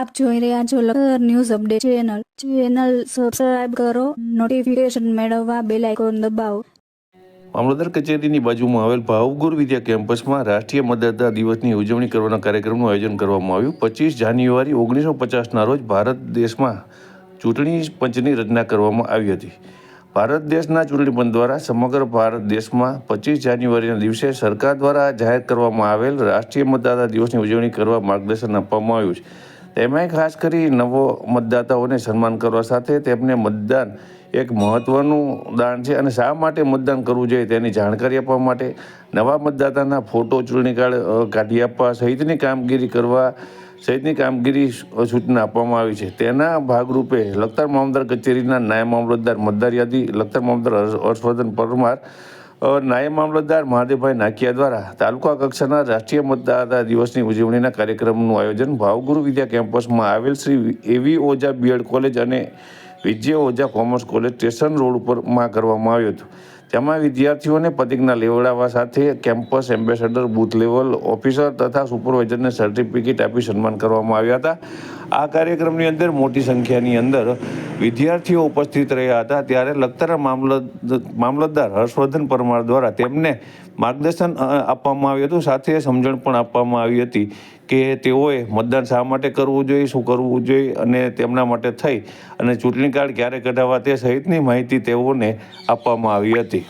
આપ જોઈ રહ્યા છો Lakhtar news update channel subscribe કરો, નોટિફિકેશન મેળવવા બેલ આઇકોન દબાવો। મામલતદાર કચેરીની બાજુમાં આવેલ ભાવગુર વિદ્યા કેમ્પસમાં રાષ્ટ્રીય મતદાતા દિવસની ઉજવણી કરવાના કાર્યક્રમનું આયોજન કરવામાં આવ્યું। 25 જાન્યુઆરી 1950ના રોજ ભારત દેશમાં ચૂંટણી પંચની રચના કરવામાં આવી હતી। ભારત દેશના ચૂંટણી પંચ દ્વારા સમગ્ર ભારત દેશમાં 25 જાન્યુઆરીના દિવસે સરકાર દ્વારા જાહેર કરવામાં આવેલ રાષ્ટ્રીય મતદાતા દિવસની ઉજવણી કરવા માર્ગદર્શન આપવામાં આવ્યું છે। તેમાં ખાસ કરી નવો મતદાતાઓને સન્માન કરવા સાથે તેમને મતદાન એક મહત્વનું દાન છે અને શા માટે મતદાન કરવું જોઈએ તેની જાણકારી આપવા માટે નવા મતદાતાના ફોટો ચૂંટણી કાર્ડ કાઢી આપવા સહિતની કામગીરી સૂચના આપવામાં આવી છે। તેના ભાગરૂપે લખતર મામલતદાર કચેરીના નાયબ મામલતદાર મતદાર યાદી લખતર મામલતદાર હર્ષવર્ધન પરમાર, નાયબ મામલતદાર મહાદેવભાઈ નાકિયા દ્વારા તાલુકા કક્ષાના રાષ્ટ્રીય મતદાતા દિવસની ઉજવણીના કાર્યક્રમનું આયોજન ભાવગુરુ વિદ્યા કેમ્પસમાં આવેલ શ્રી એવી ઓઝા બીએડ કોલેજ અને Vijay Ojha commerce college station road ઉપરમાં કરવામાં આવ્યું હતું। તેમાં વિદ્યાર્થીઓને પ્રતિજ્ઞા લેવડાવવા સાથે campus ambassador, booth level officer તથા સુપરવાઇઝરને સર્ટિફિકેટ આપી સન્માન કરવામાં આવ્યા હતા। આ કાર્યક્રમની અંદર મોટી સંખ્યાની અંદર વિદ્યાર્થીઓ ઉપસ્થિત રહ્યા હતા। ત્યારે લખતર મામલતદાર હર્ષવર્ધન પરમાર દ્વારા તેમને માર્ગદર્શન આપવામાં આવ્યું હતું, સાથે સમજણ પણ આપવામાં આવી હતી કે તેઓએ મતદાન શા માટે કરવું જોઈએ, શું કરવું જોઈએ અને તેમના માટે થઈ અને ચૂંટણી કાર્ડ ક્યારે કઢાવવા તે સહિતની માહિતી તેઓને આપવામાં આવી હતી।